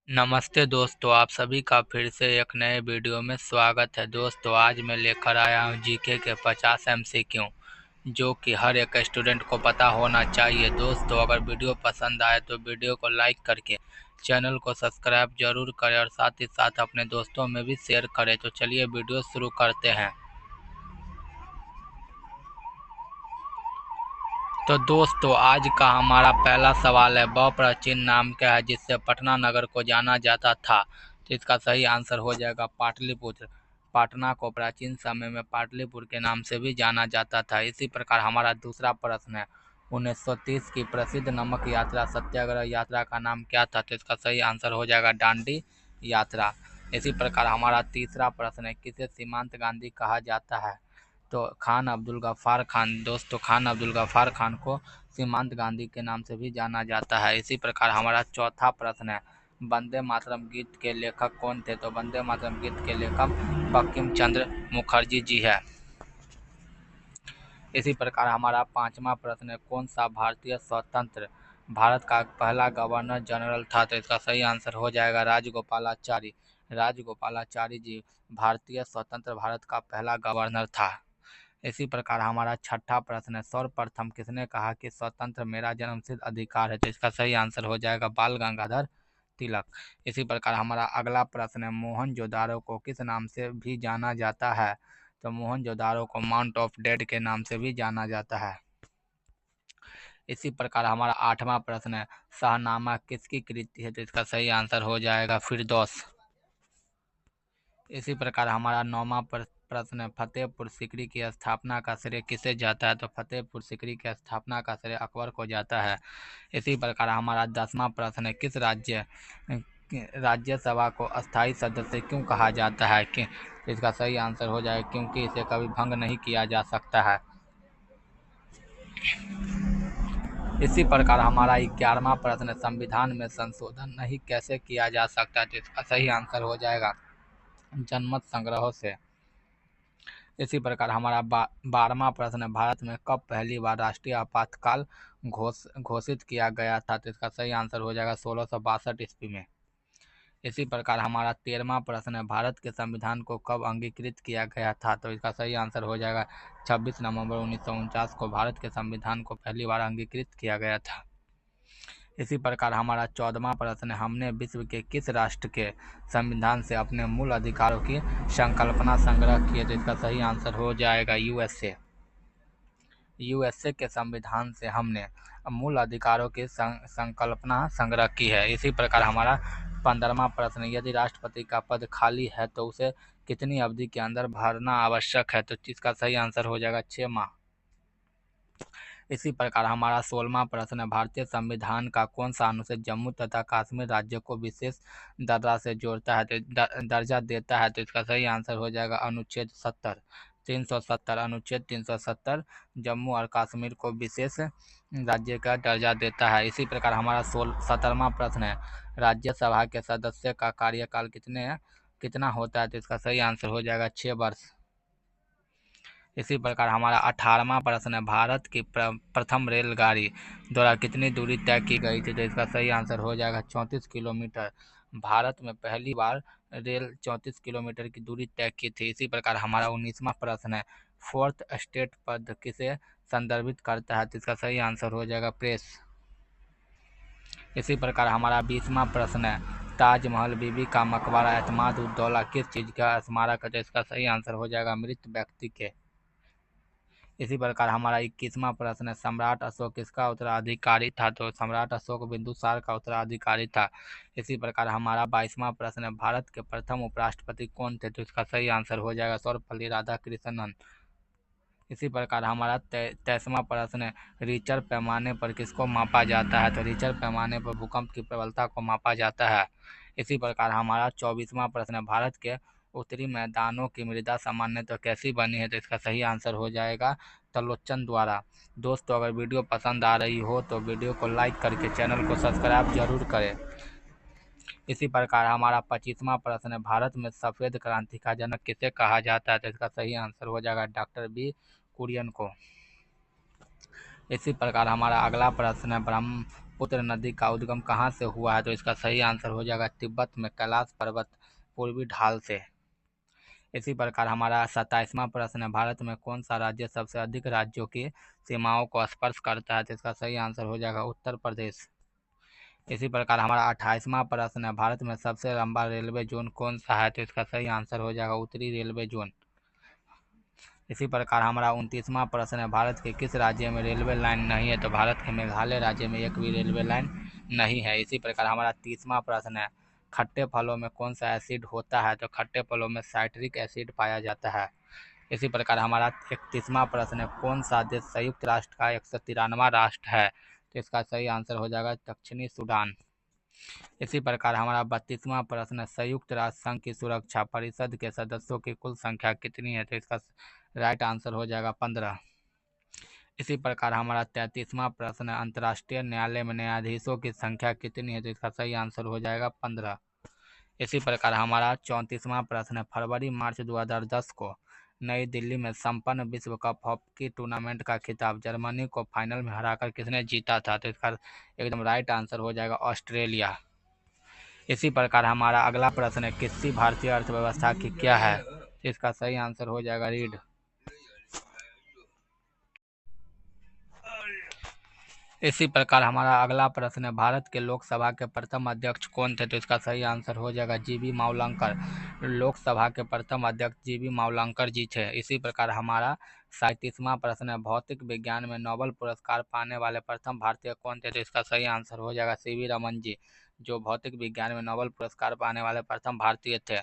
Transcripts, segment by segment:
नमस्ते दोस्तों, आप सभी का फिर से एक नए वीडियो में स्वागत है। दोस्तों, आज मैं लेकर आया हूं जीके के 50 एमसीक्यू जो कि हर एक स्टूडेंट को पता होना चाहिए। दोस्तों, अगर वीडियो पसंद आए तो वीडियो को लाइक करके चैनल को सब्सक्राइब जरूर करें और साथ ही साथ अपने दोस्तों में भी शेयर करें। तो चलिए वीडियो शुरू करते हैं। तो दोस्तों, आज का हमारा पहला सवाल है, वह प्राचीन नाम क्या है जिससे पटना नगर को जाना जाता था। तो इसका सही आंसर हो जाएगा पाटलिपुत्र। पटना को प्राचीन समय में पाटलिपुत्र के नाम से भी जाना जाता था। इसी प्रकार हमारा दूसरा प्रश्न है, 1930 की प्रसिद्ध नमक यात्रा सत्याग्रह यात्रा का नाम क्या था। तो इसका सही आंसर हो जाएगा दांडी यात्रा। इसी प्रकार हमारा तीसरा प्रश्न है, किसे सीमांत गांधी कहा जाता है। तो खान अब्दुल गफ्फार खान। दोस्तों, खान अब्दुल गफ्फार खान को सीमांत गांधी के नाम से भी जाना जाता है। इसी प्रकार हमारा चौथा प्रश्न है, वंदे मातरम गीत के लेखक कौन थे। तो वंदे मातरम गीत के लेखक बंकिम चंद्र मुखर्जी जी है। इसी प्रकार हमारा पांचवा प्रश्न है, कौन सा भारतीय स्वतंत्र भारत का पहला गवर्नर जनरल था। तो इसका सही आंसर हो जाएगा राजगोपालाचारी। राजगोपालाचारी जी भारतीय स्वतंत्र भारत का पहला गवर्नर था। इसी प्रकार हमारा छठा प्रश्न है, सर्वप्रथम किसने कहा कि स्वतंत्र मेरा जन्मसिद्ध अधिकार है। तो इसका सही आंसर हो जाएगा बाल गंगाधर तिलक। इसी प्रकार हमारा अगला प्रश्न है, मोहनजोदारो को किस नाम से भी जाना जाता है। तो मोहनजोदारो को माउंट ऑफ डेड के नाम से भी जाना जाता है। इसी प्रकार हमारा आठवां प्रश्न है, शाहनामा किसकी कृति है। तो इसका सही आंसर हो जाएगा फिरदौस। इसी प्रकार हमारा नौवां प्रश्न है, फतेहपुर सीकरी की स्थापना का श्रेय किसे जाता है। तो फतेहपुर सीकरी की स्थापना का श्रेय अकबर को जाता है। इसी प्रकार हमारा 10वां प्रश्न है, किस राज्यसभा को अस्थायी सदस्य क्यों कहा जाता है। कि इसका सही आंसर हो जाए क्योंकि इसे कभी भंग नहीं किया जा सकता है। इसी प्रकार हमारा 11वां प्रश्न है, संविधान में संशोधन नहीं कैसे किया जा सकता है। तो इसका सही आंसर हो जाएगा जनमत संग्रह से। इसी प्रकार हमारा 12वां प्रश्न है, भारत में कब पहली बार राष्ट्रीय आपातकाल घोषित किया गया था। तो इसका सही आंसर हो जाएगा 1662 ईस्वी में। इसी प्रकार हमारा 13वां प्रश्न है, भारत के संविधान को कब अंगीकृत किया गया था। तो इसका सही आंसर हो जाएगा 26 नवंबर 1949 को भारत के संविधान को पहली बार अंगीकृत किया गया था। इसी प्रकार हमारा 14वां प्रश्न है, हमने विश्व के किस राष्ट्र के संविधान से अपने मूल अधिकारों की संकल्पना संग्रह की है। तो इसका सही आंसर हो जाएगा यूएसए। यूएसए के संविधान से हमने मूल अधिकारों की संकल्पना संग्रह की है। इसी प्रकार हमारा 15वां प्रश्न, यदि राष्ट्रपति का पद खाली है तो उसे कितनी अवधि के अंदर भरना आवश्यक है। तो इसका सही आंसर हो जाएगा 6 माह। इसी प्रकार हमारा 16वां प्रश्न है, भारतीय संविधान का कौन सा अनुच्छेद जम्मू तथा कश्मीर राज्य को विशेष दर्जा से जोड़ता है। तो दर्जा देता है। तो इसका सही आंसर हो जाएगा अनुच्छेद 70 370। अनुच्छेद 370 जम्मू और कश्मीर को विशेष राज्य का दर्जा देता है। इसी प्रकार हमारा 17वां प्रश्न है, राज्यसभा के सदस्य का कार्यकाल कितना होता है। तो इसका सही आंसर हो जाएगा 6 वर्ष। इसी प्रकार हमारा 18वां प्रश्न है, भारत की प्रथम रेलगाड़ी द्वारा कितनी दूरी तय की गई थी। तो इसका सही आंसर हो जाएगा 34 किलोमीटर। भारत में पहली बार रेल 34 किलोमीटर की दूरी तय की थी। इसी प्रकार हमारा 19वां प्रश्न है, फोर्थ स्टेट पद किसे संदर्भित करता है। तो इसका सही आंसर हो जाएगा प्रेस। इसी प्रकार हमारा 20वां प्रश्न है, ताजमहल, बीबी का मकबरा, एतमाद उद दौला किस चीज़ का स्मारक है। तो इसका सही आंसर हो जाएगा मृत व्यक्ति के। इसी प्रकार हमारा 21वां प्रश्न है, सम्राट अशोक किसका उत्तराधिकारी था। तो सम्राट अशोक बिंदुसार का उत्तराधिकारी था। इसी प्रकार हमारा 22वां प्रश्न है, भारत के प्रथम उपराष्ट्रपति कौन थे। तो इसका सही आंसर हो जाएगा सर्वपल्ली राधाकृष्णन। इसी प्रकार हमारा 23वां प्रश्न है, रिचर पैमाने पर किसको मापा जाता है। तो रिचर पैमाने पर भूकंप की प्रबलता को मापा जाता है। इसी प्रकार हमारा 24वां प्रश्न है, भारत के उत्तरी मैदानों की मृदा सामान्यतः कैसी बनी है। तो इसका सही आंसर हो जाएगा तलोचन द्वारा। दोस्तों, अगर वीडियो पसंद आ रही हो तो वीडियो को लाइक करके चैनल को सब्सक्राइब जरूर करें। इसी प्रकार हमारा 25वां प्रश्न है, भारत में सफ़ेद क्रांति का जनक किसे कहा जाता है। तो इसका सही आंसर हो जाएगा डॉक्टर बी कुरियन को। इसी प्रकार हमारा अगला प्रश्न है, पुत्र नदी का उद्गम कहाँ से हुआ है? तो इसका सही आंसर हो जाएगा तिब्बत में कैलाश पर्वत पूर्वी ढाल से। इसी प्रकार हमारा 27वां प्रश्न है, भारत में कौन सा राज्य सबसे अधिक राज्यों की सीमाओं को स्पर्श करता है? तो इसका सही आंसर हो जाएगा उत्तर प्रदेश। इसी प्रकार हमारा 28वां प्रश्न है, भारत में सबसे लंबा रेलवे जोन कौन सा है? तो इसका सही आंसर हो जाएगा उत्तरी रेलवे जोन। इसी प्रकार हमारा 29वां प्रश्न है, भारत के किस राज्य में रेलवे लाइन नहीं है? तो भारत के मेघालय राज्य में एक भी रेलवे लाइन नहीं है। इसी प्रकार हमारा 30वां प्रश्न है, खट्टे फलों में कौन सा एसिड होता है? तो खट्टे फलों में साइट्रिक एसिड पाया जाता है। इसी प्रकार हमारा 31वां प्रश्न है, कौन सा देश संयुक्त राष्ट्र का 193वां राष्ट्र है? तो इसका सही आंसर हो जाएगा दक्षिणी सूडान। इसी प्रकार हमारा 32वां प्रश्न, संयुक्त राष्ट्र संघ की सुरक्षा परिषद के सदस्यों की कुल संख्या कितनी है? तो इसका राइट आंसर हो जाएगा 15। इसी प्रकार हमारा 33वां प्रश्न, अंतर्राष्ट्रीय न्यायालय में न्यायाधीशों की संख्या कितनी है? तो इसका सही आंसर हो जाएगा 15। इसी प्रकार हमारा 34वां प्रश्न, फरवरी मार्च 2010 को नई दिल्ली में संपन्न विश्व कप हॉकी टूर्नामेंट का खिताब जर्मनी को फाइनल में हराकर किसने जीता था? तो इसका एकदम राइट आंसर हो जाएगा ऑस्ट्रेलिया। इसी प्रकार हमारा अगला प्रश्न है, किसी भारतीय अर्थव्यवस्था की क्या है? इसका सही आंसर हो जाएगा रीढ़। इसी प्रकार हमारा अगला प्रश्न है, भारत के लोकसभा के प्रथम अध्यक्ष कौन थे? तो इसका सही आंसर हो जाएगा जीबी मावलंकर। लोकसभा के प्रथम अध्यक्ष जीबी मावलंकर जी थे। इसी प्रकार हमारा 37वां प्रश्न है, भौतिक विज्ञान में नोबेल पुरस्कार पाने वाले प्रथम भारतीय कौन थे? तो इसका सही आंसर हो जाएगा सीवी रमन जी, जो भौतिक विज्ञान में नोबेल पुरस्कार पाने वाले प्रथम भारतीय थे।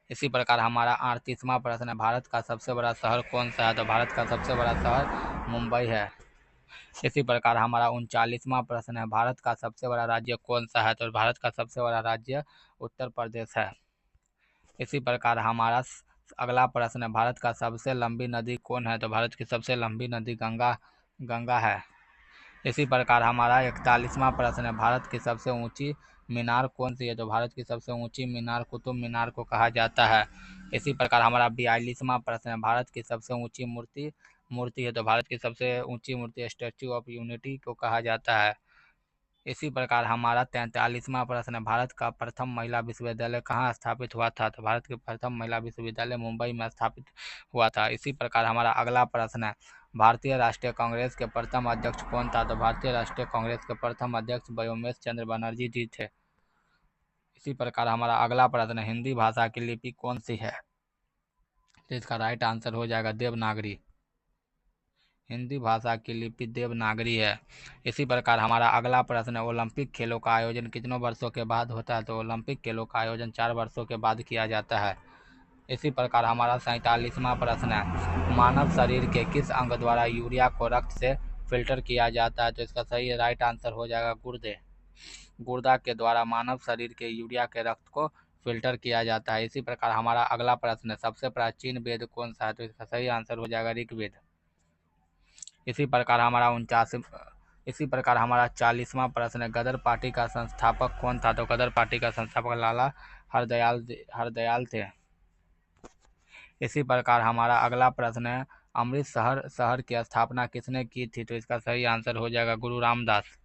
इसी प्रकार हमारा 38वां प्रश्न है, भारत का सबसे बड़ा शहर कौन सा है? तो भारत का सबसे बड़ा शहर मुंबई है। इसी प्रकार हमारा 39वां प्रश्न है, भारत का सबसे बड़ा राज्य कौन सा है? तो भारत का सबसे बड़ा राज्य उत्तर प्रदेश है। इसी प्रकार हमारा अगला प्रश्न है, भारत का सबसे लंबी नदी कौन है? तो भारत की सबसे लंबी नदी गंगा है। इसी प्रकार हमारा 41वां प्रश्न है, भारत की सबसे ऊंची मीनार कौन सी है? तो भारत की सबसे ऊंची मीनार कुतुब मीनार को कहा जाता है। इसी प्रकार हमारा 42वां प्रश्न है, भारत की सबसे ऊंची मूर्ति है? तो भारत की सबसे ऊंची मूर्ति स्टैच्यू ऑफ यूनिटी को कहा जाता है। इसी प्रकार हमारा 43वां प्रश्न है, भारत का प्रथम महिला विश्वविद्यालय कहाँ स्थापित हुआ था? तो भारत के प्रथम महिला विश्वविद्यालय मुंबई में स्थापित हुआ था। इसी प्रकार हमारा अगला प्रश्न है, भारतीय राष्ट्रीय कांग्रेस के प्रथम अध्यक्ष कौन था? तो भारतीय राष्ट्रीय कांग्रेस के प्रथम अध्यक्ष व्योमेश चंद्र बनर्जी जी थे। इसी प्रकार हमारा अगला प्रश्न है, हिंदी भाषा की लिपि कौन सी है? तो इसका राइट आंसर हो जाएगा देवनागरी। हिंदी भाषा की लिपि देवनागरी है। इसी प्रकार हमारा अगला प्रश्न है, ओलंपिक खेलों का आयोजन कितने वर्षों के बाद होता है? तो ओलंपिक खेलों का आयोजन 4 वर्षों के बाद किया जाता है। इसी प्रकार हमारा 47वां प्रश्न है, मानव शरीर के किस अंग द्वारा यूरिया को रक्त से फिल्टर किया जाता है? तो इसका सही राइट आंसर हो जाएगा गुर्दे। गुर्दा के द्वारा मानव शरीर के यूरिया के रक्त को फिल्टर किया जाता है। इसी प्रकार हमारा अगला प्रश्न है, सबसे प्राचीन वेद कौन सा है? तो इसका सही आंसर हो जाएगा ऋग्वेद। इसी प्रकार हमारा 40वां प्रश्न है, गदर पार्टी का संस्थापक कौन था? तो गदर पार्टी का संस्थापक लाला हरदयाल थे। इसी प्रकार हमारा अगला प्रश्न है, अमृत शहर की स्थापना किसने की थी? तो इसका सही आंसर हो जाएगा गुरु रामदास।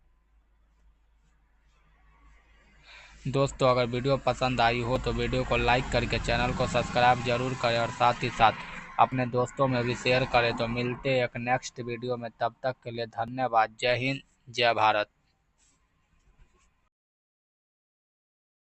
दोस्तों, अगर वीडियो पसंद आई हो तो वीडियो को लाइक करके चैनल को सब्सक्राइब जरूर करें और साथ ही साथ अपने दोस्तों में भी शेयर करें। तो मिलते हैं एक नेक्स्ट वीडियो में, तब तक के लिए धन्यवाद। जय हिंद, जय भारत।